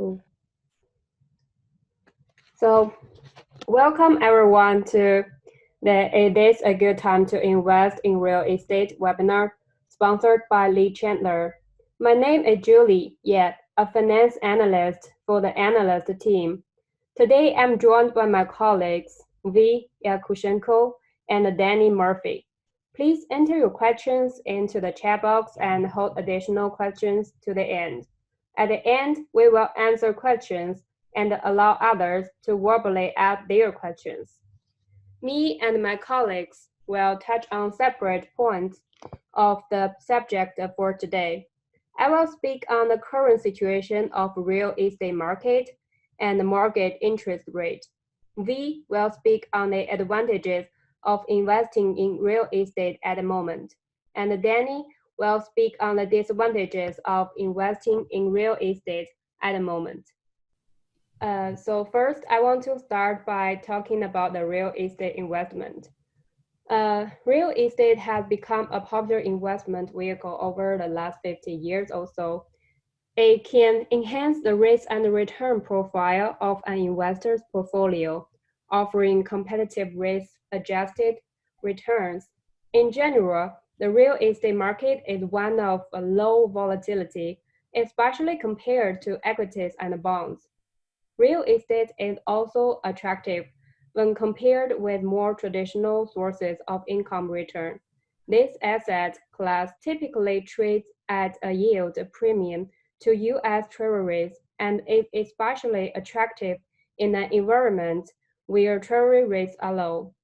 Cool. So, welcome everyone to the It is a Good Time to Invest in Real Estate webinar, sponsored by lee-chandler. My name is Julie Yet, a finance analyst for the analyst team. Today, I'm joined by my colleagues, V. Yakushenko and Danny Murphy. Please enter your questions into the chat box and hold additional questions to the end. At the end, we will answer questions and allow others to verbally add their questions. Me and my colleagues will touch on separate points of the subject for today. I will speak on the current situation of real estate market and the mortgage interest rate. V will speak on the advantages of investing in real estate at the moment. And Danny will speak on the disadvantages of investing in real estate at the moment. So first, I want to start by talking about the real estate investment. Real estate has become a popular investment vehicle over the last 50 years or so. It can enhance the risk and return profile of an investor's portfolio, offering competitive risk-adjusted returns. In general, the real estate market is one of low volatility, especially compared to equities and bonds. Real estate is also attractive when compared with more traditional sources of income return. This asset class typically trades at a yield premium to U.S. Treasuries and is especially attractive in an environment where Treasury rates are low.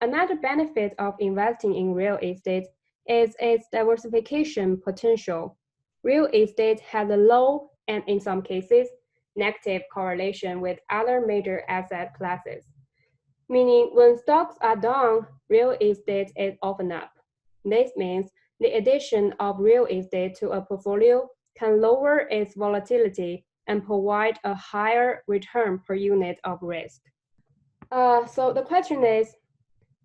Another benefit of investing in real estate is its diversification potential. Real estate has a low and, in some cases, negative correlation with other major asset classes, meaning when stocks are down, real estate is often up. This means the addition of real estate to a portfolio can lower its volatility and provide a higher return per unit of risk. So the question is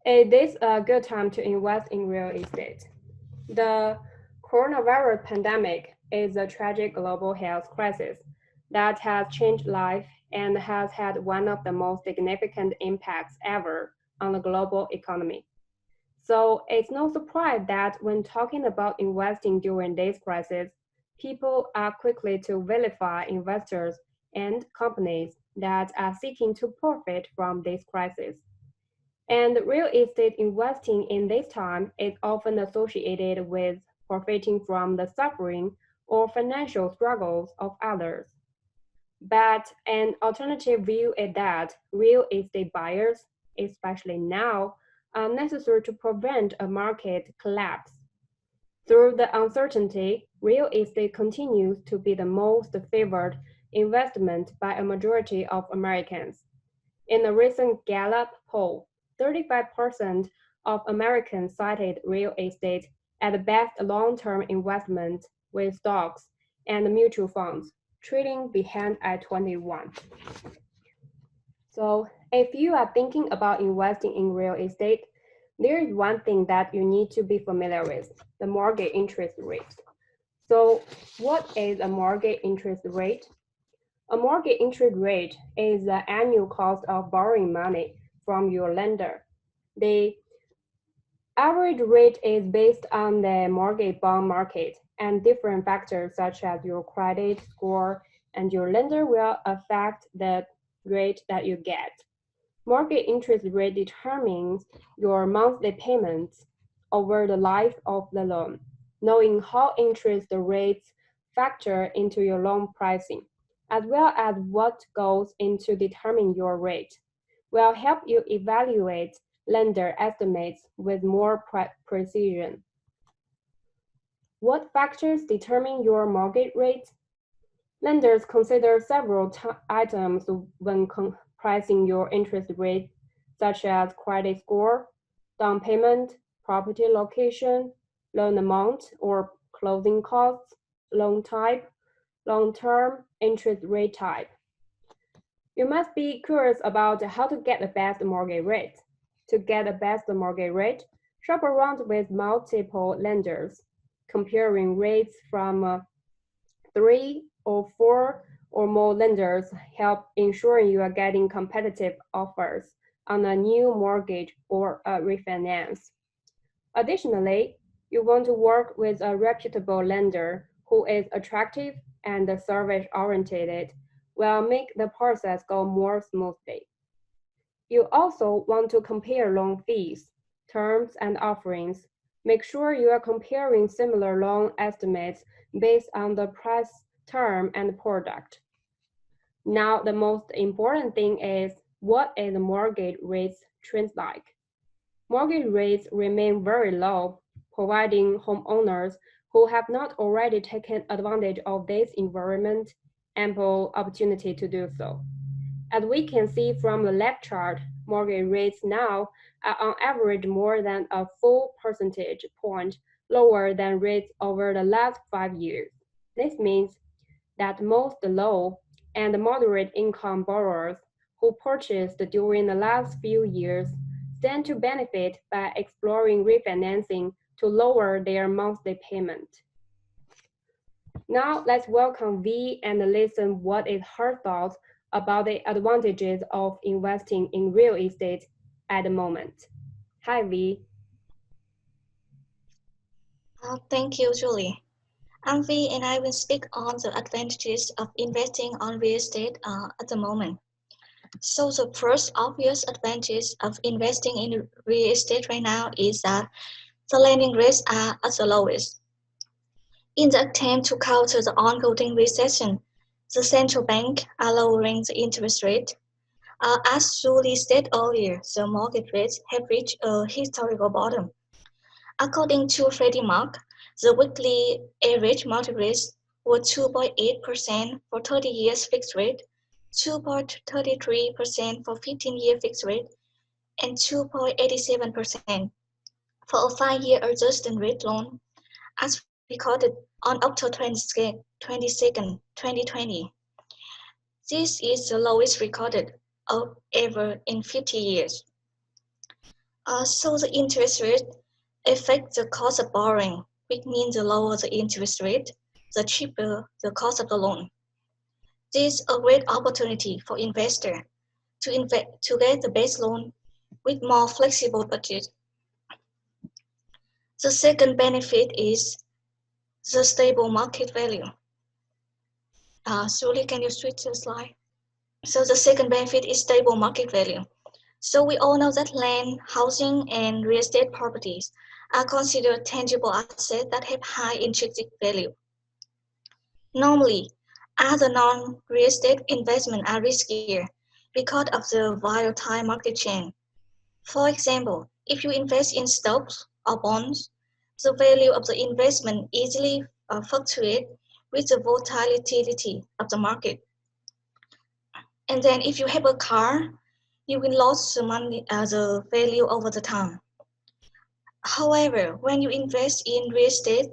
this a good time to invest in real estate? The coronavirus pandemic is a tragic global health crisis that has changed life and has had one of the most significant impacts ever on the global economy. So it's no surprise that when talking about investing during this crisis, people are quickly to vilify investors and companies that are seeking to profit from this crisis. And real estate investing in this time is often associated with profiting from the suffering or financial struggles of others. But an alternative view is that real estate buyers, especially now, are necessary to prevent a market collapse. Through the uncertainty, real estate continues to be the most favored investment by a majority of Americans. In a recent Gallup poll, 35% of Americans cited real estate as the best long-term investment with stocks and mutual funds, trading behind at 21. So if you are thinking about investing in real estate, there is one thing that you need to be familiar with, the mortgage interest rate. So what is a mortgage interest rate? A mortgage interest rate is the annual cost of borrowing money from your lender. The average rate is based on the mortgage bond market, and different factors such as your credit score and your lender will affect the rate that you get. Mortgage interest rate determines your monthly payments over the life of the loan. Knowing how interest rates factor into your loan pricing, as well as what goes into determining your rate, will help you evaluate lender estimates with more precision. What factors determine your mortgage rate? Lenders consider several items when pricing your interest rate, such as credit score, down payment, property location, loan amount or closing costs, loan type, long-term interest rate type. You must be curious about how to get the best mortgage rate. To get the best mortgage rate, shop around with multiple lenders, comparing rates from 3 or 4 or more lenders help ensuring you are getting competitive offers on a new mortgage or a refinance. Additionally, you want to work with a reputable lender who is attractive and service-oriented will make the process go more smoothly. You also want to compare loan fees, terms, and offerings. Make sure you are comparing similar loan estimates based on the price, term, and product. Now, the most important thing is what is the mortgage rates trend like? Mortgage rates remain very low, providing homeowners who have not already taken advantage of this environment ample opportunity to do so. As we can see from the left chart, mortgage rates now are on average more than a full percentage point lower than rates over the last 5 years. This means that most low and moderate income borrowers who purchased during the last few years stand to benefit by exploring refinancing to lower their monthly payment. Now let's welcome V and listen what is her thoughts about the advantages of investing in real estate at the moment. Hi V. Thank you, Julie. I'm V, and I will speak on the advantages of investing on real estate at the moment. So the first obvious advantage of investing in real estate right now is that the lending rates are at the lowest. In the attempt to counter the ongoing recession, the central bank are lowering the interest rate. As Julie said earlier, the mortgage rates have reached a historical bottom. According to Freddie Mac, the weekly average mortgage rates were 2.8% for 30 years fixed rate, 2.33% for 15-year fixed rate, and 2.87% for a 5-year adjusted rate loan, as recorded on October 22nd, 2020. This is the lowest recorded ever in 50 years. So the interest rate affects the cost of borrowing, which means the lower the interest rate, the cheaper the cost of the loan. This is a great opportunity for investors to get the best loan with more flexible budget. The second benefit is the stable market value. Julie, can you switch the slide? So the second benefit is stable market value. So we all know that land, housing, and real estate properties are considered tangible assets that have high intrinsic value. Normally, other non-real estate investments are riskier because of the volatile market change. For example, if you invest in stocks or bonds, the value of the investment easily fluctuates with the volatility of the market. And then if you have a car, you will lose the money, the value over the time. However, when you invest in real estate,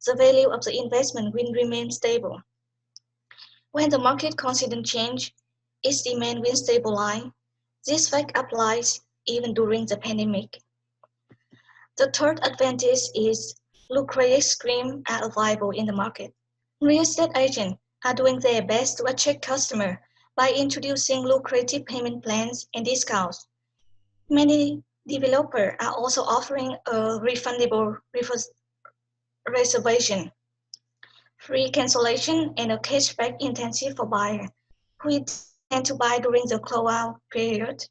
the value of the investment will remain stable. When the market constantly changes, its demand will stabilize. This fact applies even during the pandemic. The third advantage is lucrative schemes are available in the market. Real estate agents are doing their best to attract customers by introducing lucrative payment plans and discounts. Many developers are also offering a refundable reservation, free cancellation, and a cashback incentive for buyers who intend to buy during the closeout period.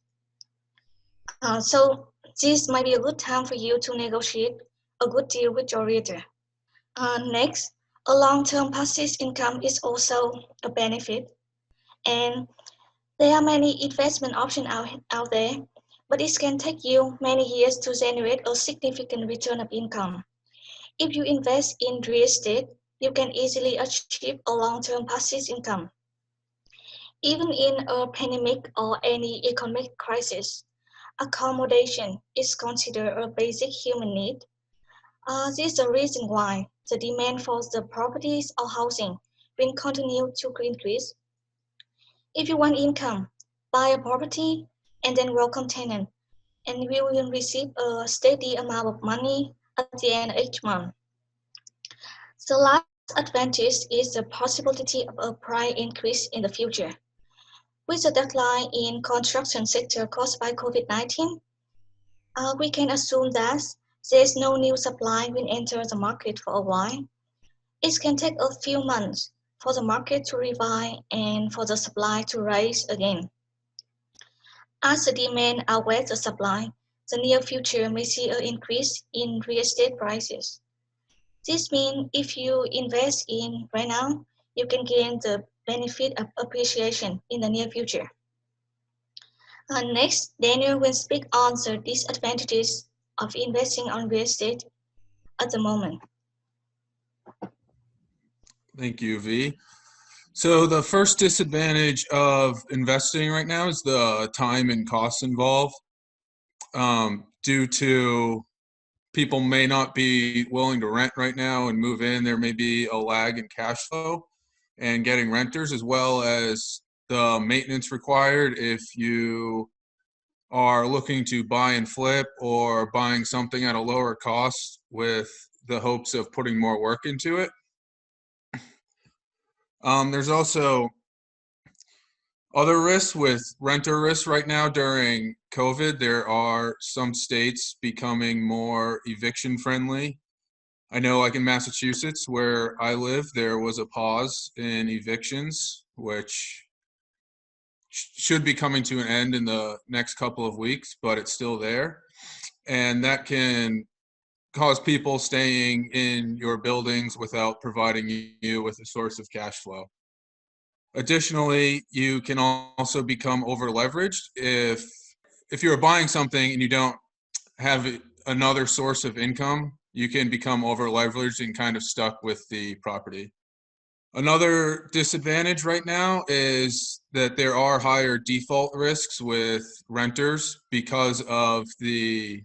So this might be a good time for you to negotiate a good deal with your realtor. Next, a long-term passive income is also a benefit, and there are many investment options out there, but it can take you many years to generate a significant return of income. If you invest in real estate, you can easily achieve a long-term passive income. Even in a pandemic or any economic crisis, accommodation is considered a basic human need. This is the reason why the demand for the properties or housing will continue to increase. If you want income, buy a property and then welcome tenant, and you will receive a steady amount of money at the end of each month. So lastly, advantage is the possibility of a price increase in the future. With the decline in construction sector caused by COVID-19, we can assume that there is no new supply will enter the market for a while. It can take a few months for the market to revive and for the supply to rise again. As the demand outweighs the supply, the near future may see an increase in real estate prices. This means if you invest in right now, you can gain the benefit of appreciation in the near future. Next, Daniel will speak on the disadvantages of investing on real estate at the moment. Thank you, V. So the first disadvantage of investing right now is the time and costs involved. Due to people may not be willing to rent right now and move in, there may be a lag in cash flow and getting renters, as well as the maintenance required if you are looking to buy and flip or buying something at a lower cost with the hopes of putting more work into it. There's also other risks with renter risks right now during COVID. There are some states becoming more eviction friendly. I know like in Massachusetts where I live, there was a pause in evictions, which should be coming to an end in the next couple of weeks, but it's still there. And that can cause people staying in your buildings without providing you with a source of cash flow. Additionally, you can also become over leveraged if you're buying something and you don't have another source of income, you can become over leveraged and kind of stuck with the property. Another disadvantage right now is that there are higher default risks with renters because of the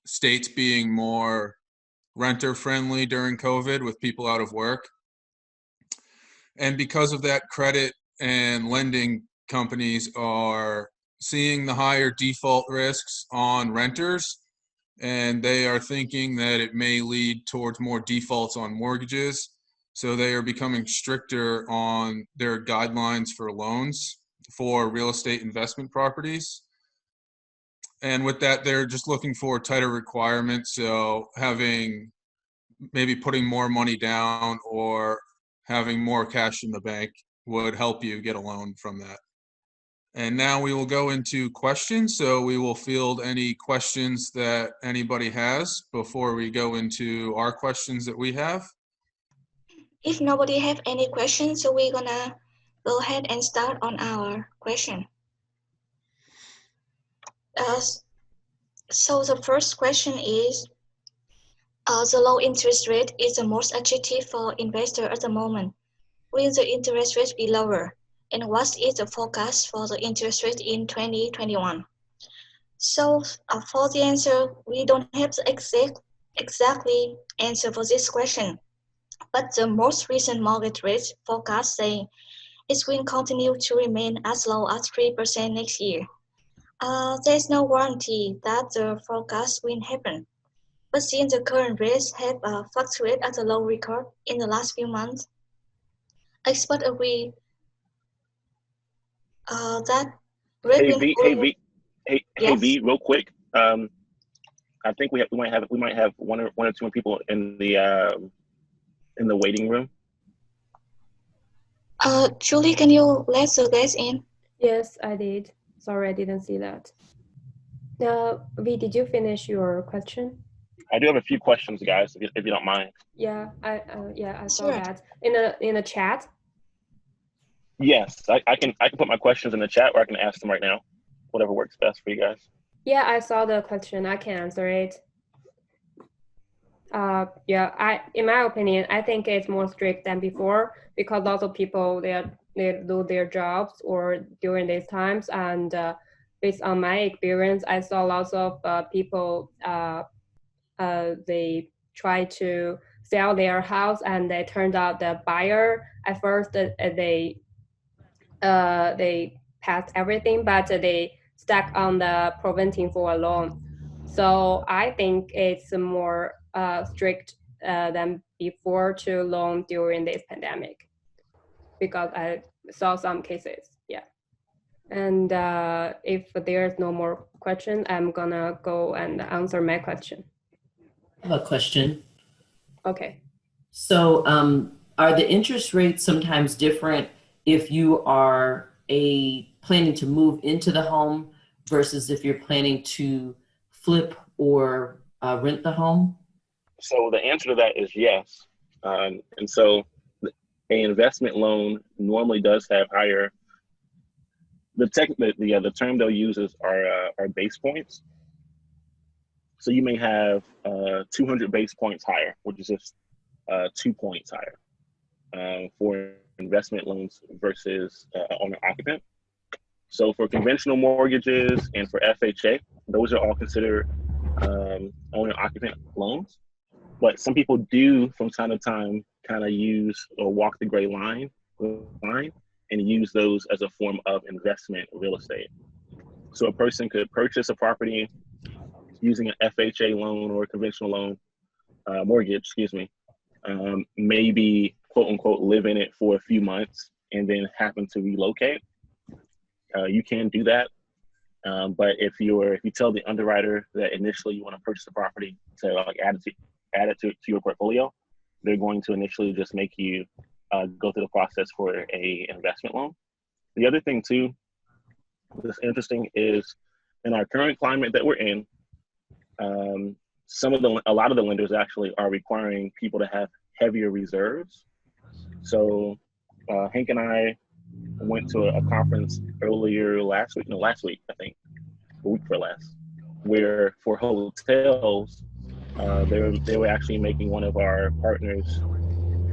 states being more renter friendly during COVID with people out of work. And because of that, credit and lending companies are seeing the higher default risks on renters, and they are thinking that it may lead towards more defaults on mortgages. So they are becoming stricter on their guidelines for loans for real estate investment properties. And with that, they're just looking for tighter requirements. So maybe putting more money down or having more cash in the bank would help you get a loan from that. And now we will go into questions. So we will field any questions that anybody has before we go into our questions that we have. If nobody have any questions, so we're gonna go ahead and start on our question. So the first question is, the low interest rate is the most attractive for investor at the moment. Will the interest rate be lower? And what is the forecast for the interest rate in 2021? So for the answer, we don't have the exactly answer for this question. But the most recent mortgage rate forecast say it will continue to remain as low as 3% next year. There's no warranty that the forecast will happen. But since the current rates have fluctuated at a low record in the last few months, experts agree that rate Hey will V, follow. hey Yes. V, real quick. I think we might have one or two people in the waiting room. Julie, can you let the guys in? Yes, I did. Sorry, I didn't see that. V, did you finish your question? I do have a few questions, guys, if you don't mind. Yeah, I saw Sure. that in the chat. Yes, I can put my questions in the chat, or I can ask them right now. Whatever works best for you guys. Yeah, I saw the question. I can answer it. In my opinion, I think it's more strict than before because lots of people they lose their jobs or during these times, and based on my experience, I saw lots of people they try to sell their house and it turned out the buyer at first they passed everything, but they stuck on the preventing for a loan. So I think it's more strict than before to loan during this pandemic, because I saw some cases. Yeah. And if there's no more question, I'm gonna go and answer my question. I have a question. Okay. So are the interest rates sometimes different if you are planning to move into the home versus if you're planning to flip or rent the home? So the answer to that is yes. And so an investment loan normally does have higher. The term they'll use is our base points. So you may have 200 base points higher, which is just 2 points higher for investment loans versus owner occupant. So for conventional mortgages and for FHA, those are all considered owner occupant loans. But some people do from time to time kind of use or walk the gray line and use those as a form of investment real estate. So a person could purchase a property using an FHA loan or a conventional loan, mortgage, maybe quote unquote live in it for a few months and then happen to relocate. You can do that. But if you tell the underwriter that initially you want to purchase the property to like add it to your portfolio, they're going to initially just make you go through the process for a investment loan. The other thing too that's interesting is in our current climate that we're in, a lot of the lenders actually are requiring people to have heavier reserves. So Hank and I went to a conference earlier last week, I think, a week for last, where for hotels, they were actually making one of our partners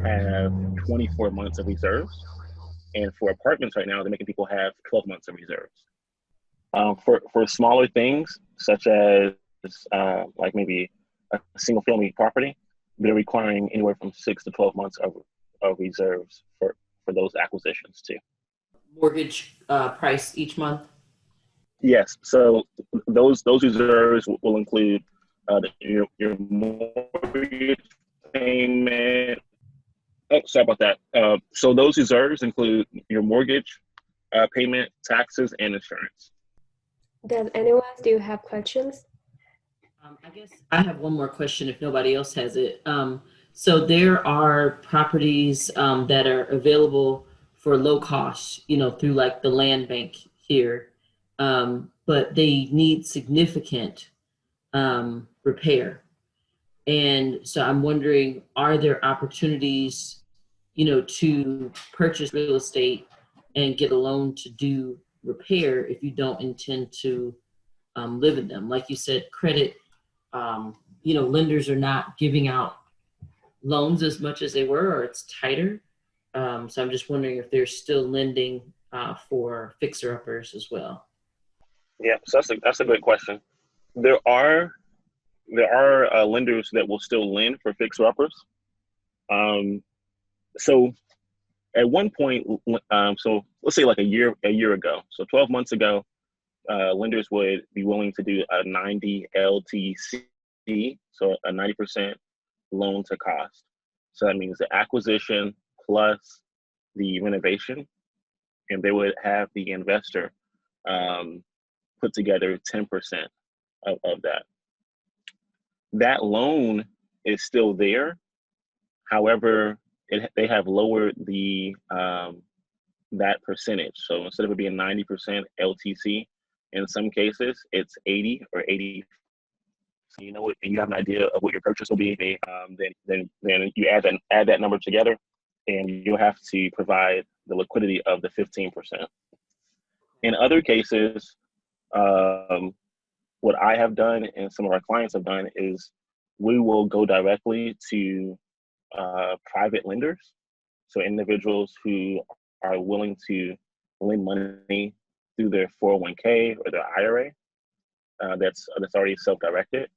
have 24 months of reserves. And for apartments right now, they're making people have 12 months of reserves. For smaller things, such as like maybe a single family property, they're requiring anywhere from 6 to 12 months of reserves for those acquisitions too. Mortgage price each month? Yes, so those reserves will include your mortgage payment. Oh, sorry about that. So those reserves include your mortgage payment, taxes, and insurance. Does anyone still have questions? I guess I have one more question if nobody else has it. So there are properties that are available for low cost, through like the land bank here, but they need significant repair. And so I'm wondering, are there opportunities, to purchase real estate and get a loan to do repair if you don't intend to live in them? Like you said, credit, lenders are not giving out loans as much as they were, or it's tighter. So I'm just wondering if they're still lending for fixer-uppers as well. Yeah, so that's a good question. There are lenders that will still lend for fixer-uppers. So at one point, so let's say like a year ago, so 12 months ago, lenders would be willing to do a 90 LTC, so a 90% loan to cost. So that means the acquisition plus the renovation, and they would have the investor put together 10% of that. That loan is still there. However, they have lowered the that percentage. So instead of it being 90% LTC, in some cases it's 80 or 80. So and you have an idea of what your purchase will be. Then you add that number together, and you'll have to provide the liquidity of the 15%. In other cases, what I have done and some of our clients have done is we will go directly to private lenders, so individuals who are willing to lend money through their 401k or their IRA that's already self-directed,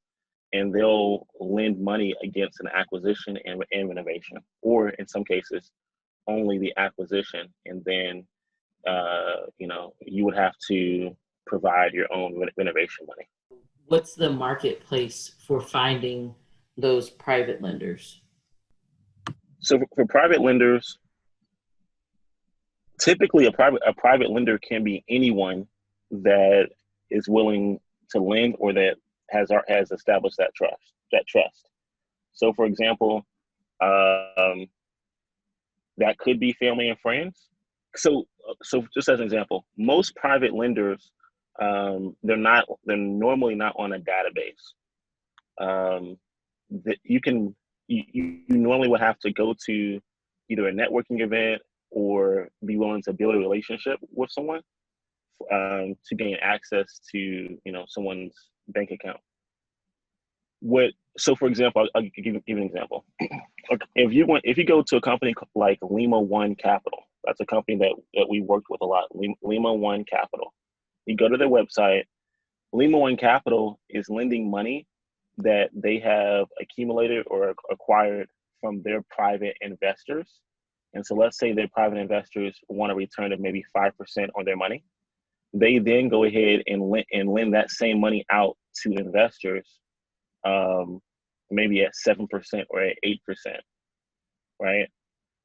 and they'll lend money against an acquisition and renovation, or in some cases only the acquisition, and then you would have to provide your own renovation money. What's the marketplace for finding those private lenders? So for private lenders, typically a private lender can be anyone that is willing to lend or that has established that trust. So for example, that could be family and friends. So just as an example, most private lenders, they're normally not on a database. That you normally would have to go to either a networking event or be willing to build a relationship with someone to gain access to someone's bank account. So for example, I'll give you an example. If you go to a company like Lima One Capital, that's a company that we worked with a lot. Lima One Capital. You go to their website. Lima One Capital is lending money that they have accumulated or acquired from their private investors. And so let's say their private investors want a return of maybe 5% on their money. They then go ahead and lend that same money out to investors, maybe at 7% or at 8%, right?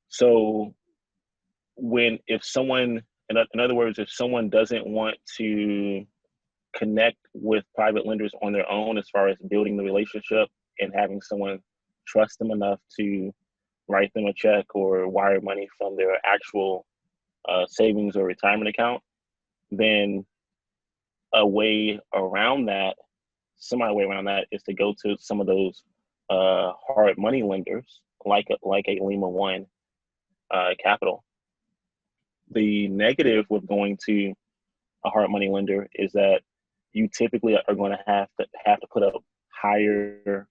So if someone doesn't want to connect with private lenders on their own as far as building the relationship and having someone trust them enough to write them a check or wire money from their actual savings or retirement account, then semi way around that is to go to some of those hard money lenders like a Lima One Capital. The negative with going to a hard money lender is that you typically are going to have to put up a higher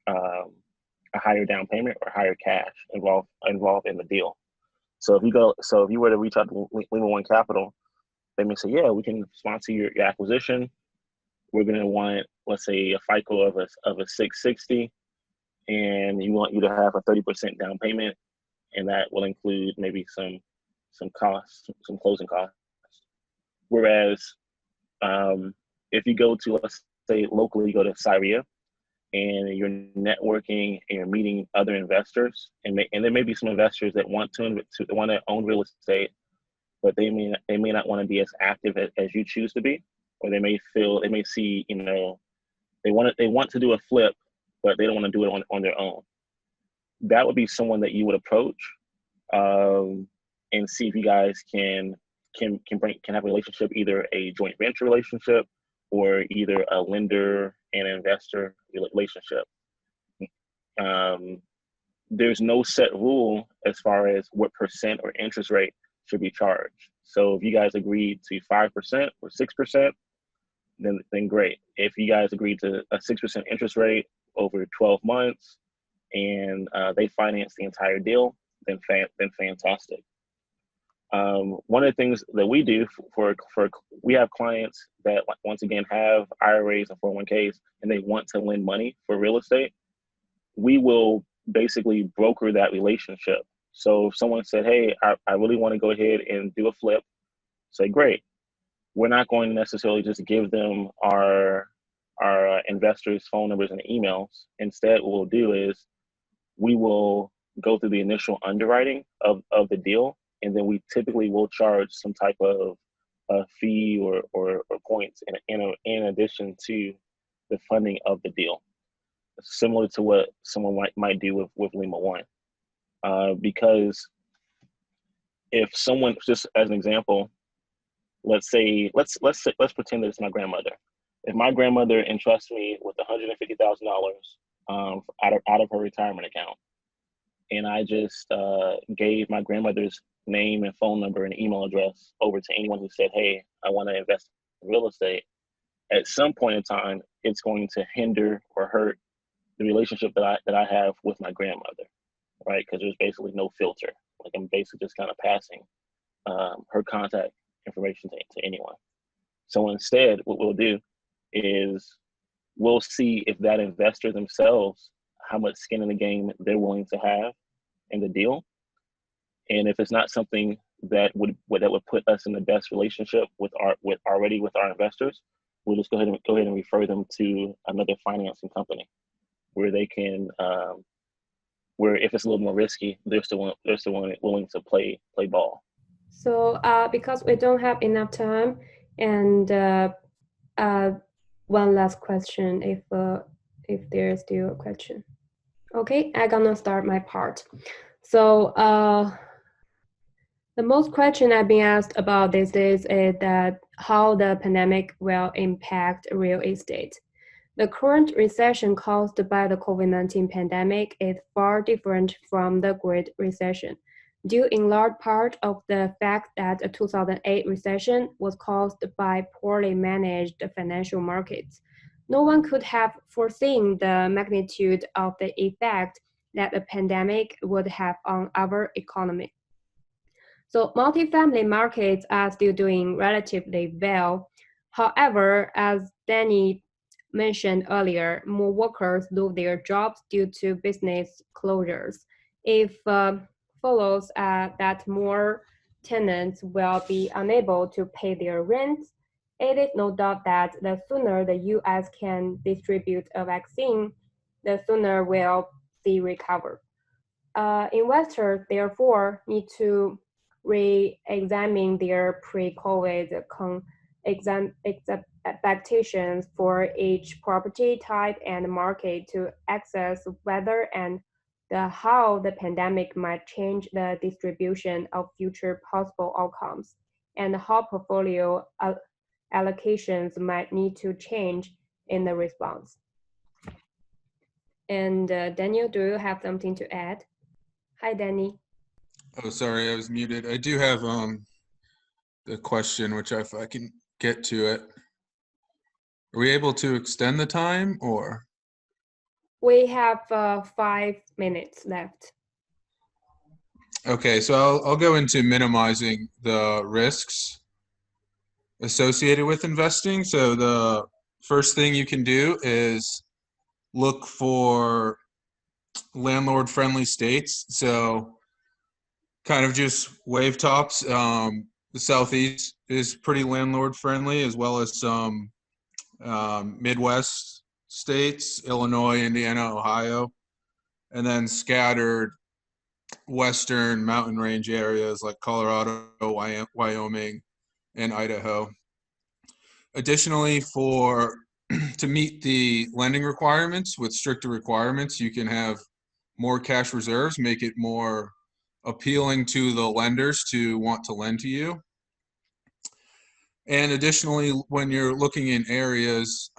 down payment or higher cash involved in the deal. So if you were to reach out to Lima One Capital, they may say, yeah, we can sponsor your acquisition. We're going to want, let's say, a FICO of a 660, and you want you to have a 30% down payment, and that will include maybe some costs, some closing costs. Whereas if you go to, let's say, locally, you go to Syria, and you're networking and you're meeting other investors, and there may be some investors that want to own real estate, but they may not want to be as active as you choose to be, or they may see they want to do a flip, but they don't want to do it on their own. That would be someone that you would approach and see if you guys can have a relationship, either a joint venture relationship or either a lender and investor relationship. There's no set rule as far as what percent or interest rate should be charged. So if you guys agreed to 5% or 6%, then great. If you guys agreed to a 6% interest rate over 12 months and they finance the entire deal, then fantastic. One of the things that we do we have clients that once again have IRAs and 401ks and they want to lend money for real estate. We will basically broker that relationship. So if someone said, hey, I really want to go ahead and do a flip, say, great. We're not going to necessarily just give them our investors' phone numbers and emails. Instead, what we'll do is we will go through the initial underwriting of the deal, and then we typically will charge some type of fee or points in addition to the funding of the deal, similar to what someone might do with Lima One. Because if someone, just as an example, let's pretend that it's my grandmother. If my grandmother entrusts me with $150,000 out of her retirement account, and I just gave my grandmother's name and phone number and email address over to anyone who said, hey, I want to invest in real estate, at some point in time, it's going to hinder or hurt the relationship that I have with my grandmother, right? Because there's basically no filter. Like, I'm basically just kind of passing her contact information to anyone. So instead, what we'll do is we'll see if that investor themselves, how much skin in the game they're willing to have in the deal. And if it's not something that would put us in the best relationship with our investors, we'll just go ahead and refer them to another financing company where they can where if it's a little more risky, they're still willing to play ball. So because we don't have enough time, and one last question, if there is still a question. Okay, I'm gonna start my part. So the most question I've been asked about these days is that how the pandemic will impact real estate. The current recession caused by the COVID-19 pandemic is far different from the Great Recession, due in large part of the fact that the 2008 recession was caused by poorly managed financial markets. No one could have foreseen the magnitude of the effect that the pandemic would have on our economy. So multifamily markets are still doing relatively well. However, as Danny mentioned earlier, more workers lose their jobs due to business closures. If follows that more tenants will be unable to pay their rents, it is no doubt that the sooner the US can distribute a vaccine, the sooner we'll see recover. Investors therefore need to re-examine their pre-COVID expectations for each property type and market to assess whether and how the pandemic might change the distribution of future possible outcomes and how portfolio allocations might need to change in the response. And Daniel, do you have something to add? Hi, Danny. Oh, sorry, I was muted. I do have the question, which if I can get to it. Are we able to extend the time or? We have 5 minutes left. Okay, so I'll go into minimizing the risks associated with investing. So the first thing you can do is look for landlord-friendly states. So kind of just wave tops. The Southeast is pretty landlord-friendly, as well as some Midwest states, Illinois, Indiana, Ohio, and then scattered Western mountain range areas like Colorado, Wyoming, and Idaho. Additionally, to meet the lending requirements with stricter requirements, you can have more cash reserves, make it more appealing to the lenders to want to lend to you. And additionally, when you're looking in areas,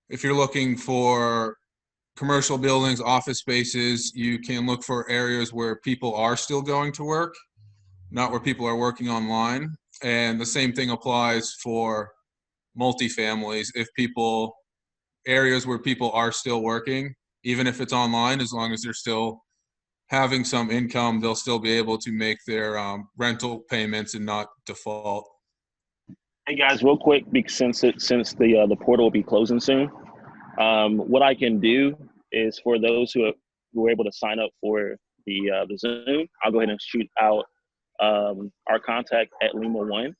if you're looking for commercial buildings, office spaces, you can look for areas where people are still going to work, not where people are working online. And the same thing applies for multifamilies. Areas where people are still working, even if it's online, as long as they're still having some income, they'll still be able to make their rental payments and not default. Hey guys, real quick, since the portal will be closing soon, what I can do is for those who were able to sign up for the Zoom, I'll go ahead and shoot out our contact at Lima One,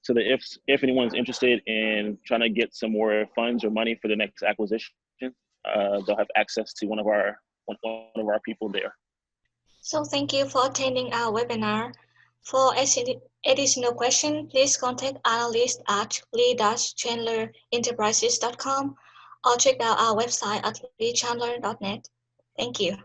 so that if anyone's interested in trying to get some more funds or money for the next acquisition, they'll have access to one of our people there. So thank you for attending our webinar. For additional questions, please contact analyst at lee-chandlerenterprises.com or check out our website at lee-chandler.net. Thank you.